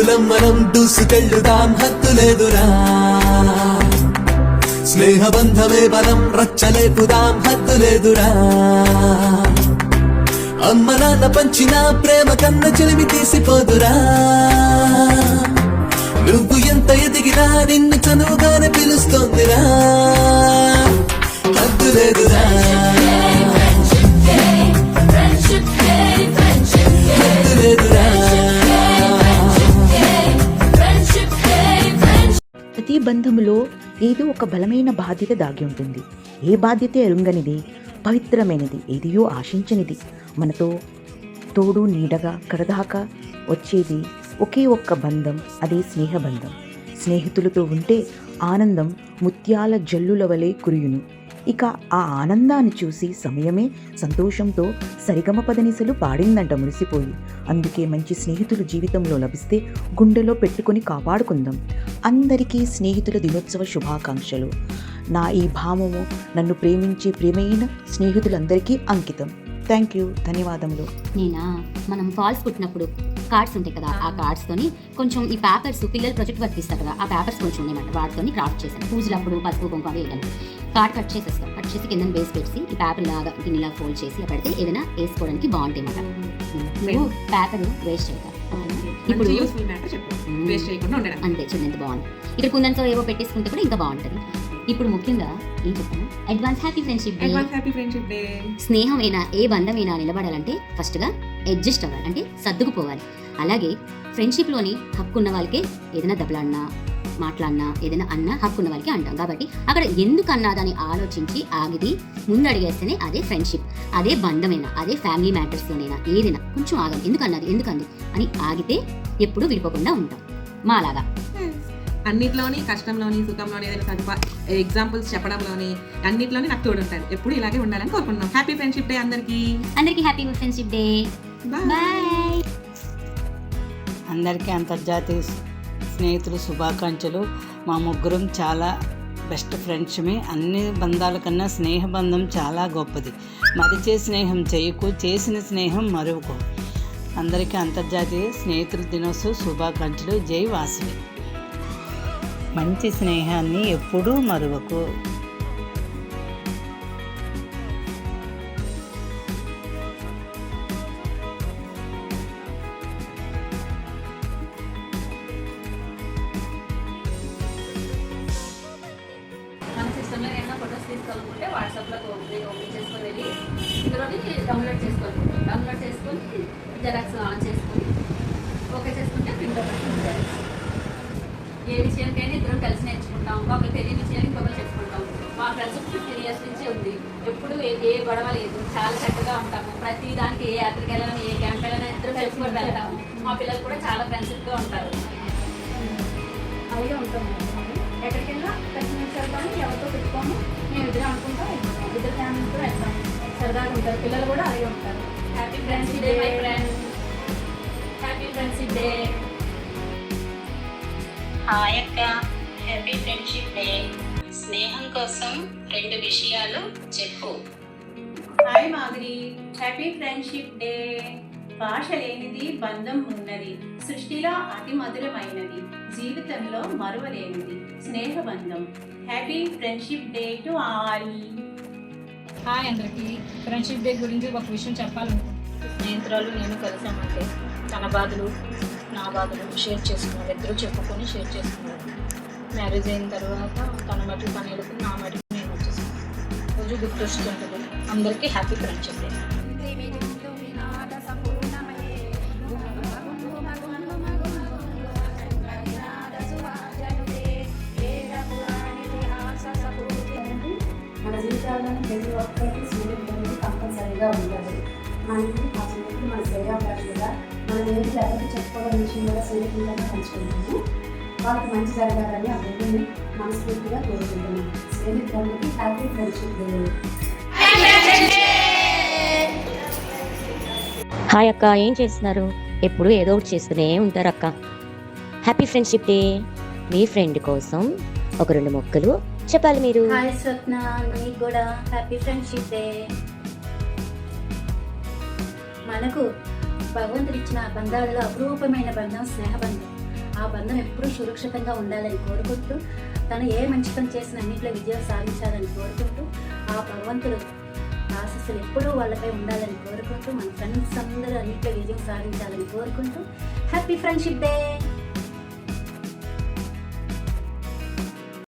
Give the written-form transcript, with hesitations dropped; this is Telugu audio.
దోస్తులం మనం దూసుకెళ్ళుదాం హద్దులేదురా స్నేహబంధమే బలం రచ్చలేపుదాం హద్దులేదురా అమ్మ నాన్న పంచిన ప్రేమ కన్న చెలిమి తీసిపోదురా నువ్వు ఎంత ఎదిగినా నిన్ను చనువుగానే పిలుస్తోందిరా హద్దులేదురా హద్దులేదురా. ప్రతి బంధములో ఏదో ఒక బలమైన బాధ్యత దాగి ఉంటుంది. ఏ బాధ్యత ఎరుంగనిది, పవిత్రమైనది, ఏదియో ఆశించనిది, మనతో తోడు నీడగా కడదాకా వచ్చేది ఒకే ఒక్క బంధం, అదే స్నేహబంధం. స్నేహితులతో ఉంటే ఆనందం ముత్యాల జల్లుల వలె కురియును. ఇక ఆ ఆనందాన్ని చూసి సమయమే సంతోషంతో సరిగమ పదనిసలు పాడిందంట మురిసిపోయి. అందుకే మంచి స్నేహితులు జీవితంలో లభిస్తే గుండెలో పెట్టుకొని కాపాడుకుందాం. అందరికీ స్నేహితుల దినోత్సవ శుభాకాంక్షలు. నా ఈ భావము నన్ను ప్రేమించే ప్రియమైన స్నేహితులందరికీ అంకితం. థ్యాంక్ యూ, ధన్యవాదములు. మనం ఫాల్స్ పుట్టినప్పుడు కార్డ్స్ ఉంటాయి కదా, ఆ కార్డ్స్తోని కొంచెం ఈ పేపర్స్ పిల్లలు ప్రాజెక్ట్ వర్క్ ఇస్తారు కదా, ఆ పేపర్స్ కొంచెం ఉన్నాయన్నమాట. వాటితోని క్రాఫ్ట్ చేశాను. పూజలప్పుడు పసుపు కుంకుమ వేయడానికి కార్డ్ కట్ చేసేస్తాం. కట్ చేసి కింద బేస్ పెట్టి ఈ పేపర్ లాగా దీనిలా ఫోల్డ్ చేసి ఇలా పెడితే ఏదైనా వేసుకోవడానికి బాగుంటాయి అన్నమాట. నువ్వు పేపర్ వేస్ట్ చేయక ఇప్పుడు అంతే. చూడండి ఎంత బాగుంది. ఇక్కడ కుందంతో ఏవో పెట్టేసుకుంటే కూడా ఇంకా బాగుంటుంది. ఇప్పుడు ముఖ్యంగా ఏం చెప్తాను, అడ్వాన్స్ హ్యాపీ ఫ్రెండ్షిప్ డే. స్నేహమైనా ఏ బంధమైనా నిలబడాలంటే ఫస్ట్గా అడ్జస్ట్ అవ్వాలి, అంటే సర్దుకుపోవాలి. అలాగే ఫ్రెండ్షిప్లోని హక్కున్న వాళ్ళకే ఏదైనా దెబ్బలాడినా మాట్లాడినా ఏదైనా అన్నా హక్కున్న వాళ్ళకి అంటాం. కాబట్టి అక్కడ ఎందుకు అన్నదాన్ని ఆలోచించి ఆగిది ముందు అడిగేస్తేనే అదే ఫ్రెండ్షిప్. అదే బంధమైనా, అదే ఫ్యామిలీ మ్యాటర్స్లోనైనా ఏదైనా కొంచెం ఆగం, ఎందుకంది అని ఆగితే ఎప్పుడు విడిపోకుండా ఉంటాం. మా అలాగా అన్నిట్లోని కష్టంలోని సుఖంలోని ఏదైనా ఎగ్జాంపుల్స్ చెప్పడంలోని అన్నిట్లోని నాకు తోడు ఉంటాను. ఎప్పుడు ఇలాగే ఉండాలని కోరుకుంటున్నాం. హ్యాపీ ఫ్రెండ్షిప్ డే అందరికీ హ్యాపీ ఫ్రెండ్షిప్ డే. బాయ్. అందరికీ అంతర్జాతీయ స్నేహితులు శుభాకాంక్షలు. మా ముగ్గురం చాలా బెస్ట్ ఫ్రెండ్స్మి. అన్ని బంధాల కన్నా స్నేహబంధం చాలా గొప్పది. మరిచే స్నేహం చేయకు, చేసిన స్నేహం మరువకు. అందరికీ అంతర్జాతీయ స్నేహితుల దినోత్సవ శుభాకాంక్షలు. జై వాసవి. మంచి స్నేహాన్ని ఎప్పుడూ మరువకు. మన సిస్టంలో ఏమైనా ఫొటోస్ తీసుకోవాలనుకుంటే వాట్సాప్లో ఓపెన్ చేసుకొని వెళ్ళి ఇందులోని డౌన్లోడ్ చేసుకోవాలి. డౌన్లోడ్ చేసుకొని జెరాక్స్ ఆన్ చేసుకొని ఓకే చేసుకుంటే ప్రింట్ అవుతుంది. ఏ విషయానికైనా ఇద్దరం కలిసి నేర్చుకుంటాం. ఒకరు తెలియని విషయాన్ని ఇంకొకరు చెప్పుకుంటాం. మా ఫ్రెండ్షిప్ 15 years నుంచి ఉంది. ఎప్పుడు ఏ గొడవ లేదు, చాలా చక్కగా ఉంటాము. ప్రతి దానికి ఏ యాత్రకి వెళ్ళాలని, ఏ క్యాంప్ వెళ్ళాలని ఇద్దరు కలుసుకొని వెళ్తాము. మా పిల్లలు కూడా చాలా ఫ్రెండ్షిప్గా ఉంటారు. అలాగే ఉంటాము. ఎక్కడికి వెళ్ళినా కలిసి వెళ్తాము. ఎవరితో పెట్టుకోము. మేము ఇద్దరు అనుకుంటాం, ఇద్దరు ఫ్యామిలీతో వెళ్తాము. సరదాగా ఉంటారు. పిల్లలు కూడా అలాగే ఉంటారు. Happy friendship day my friends. Happy friendship day. Hi అక్క, హ్యాపీ ఫ్రెండ్షిప్ డే. స్నేహం కోసం 2 విషయాలు చెప్పు. Hi Madhuri, happy friendship day. భాష లేనిది బంధం ఉన్నది, సృష్టిలో అతి మధురమైనది, జీవితంలో మరువలేనిది స్నేహబంధం. Happy friendship day to all. Hi అందరికీ. ఫ్రెండ్షిప్ డే గురించి ఒక విషయం చెప్పాలనుకుంటున్నాను. స్నేహితురాలు నేను కలిసామంటే తన బాధలు నా బాధలు షేర్ చేసుకున్నారు. ఇద్దరు చెప్పుకొని షేర్ చేసుకున్నారు. మ్యారేజ్ అయిన తర్వాత తన మటుకు తను వెళ్ళిపోయి నా మటుకు నేను వచ్చేసాను. రోజు గుర్తొస్తుంటుంది. అందరికీ హ్యాపీ ఫ్రెండ్షిప్ డే. మన జీవితాలను ప్రతి ఒక్కరికి స్నేహితులు కంపల్సరీగా ఉండాలి. మన ఇంటికి మా స్నేహితులు మన శ్రేయాభిలాషులుగా మనం ఏది ఎవరికి చెప్పుకోవడం విషయం కూడా స్నేహితులుగా పంచుకుంటాము. వాళ్ళకి మంచి జరగాలని అందరినీ మనస్ఫూర్తిగా కోరుకుంటున్నాను. స్నేహితులకి హ్యాపీ ఫ్రెండ్షిప్ డే. హాయ్ అక్క, ఏం చేస్తున్నారు? ఎప్పుడు ఏదో ఒకటి చేస్తూనే ఉంటారు అక్క. Happy friendship day. మీ ఫ్రెండ్ కోసం ఒక 2 మొక్కలు చెప్పాలి మీరు. హాయ్ స్వప్న, నీకు కూడా హ్యాపీ ఫ్రెండ్షిప్ డే. మనకు భగవంతుడిచ్చిన బంధాలలో అపురూపమైన బంధం స్నేహబంధం. ఆ బంధం ఎప్పుడూ సురక్షితంగా ఉండాలని కోరుకుంటూ తను ఏ మంచి పని చేసిన అన్నింటిలో విజయం సాధించాలని కోరుకుంటూ ఆ భగవంతుడు ఆశీస్సులు ఎప్పుడూ వాళ్ళపై ఉండాలని కోరుకుంటూ మన ఫ్రెండ్స్ అందరూ అన్నింటిలో విజయం సాధించాలని కోరుకుంటూ హ్యాపీ ఫ్రెండ్షిప్ డే.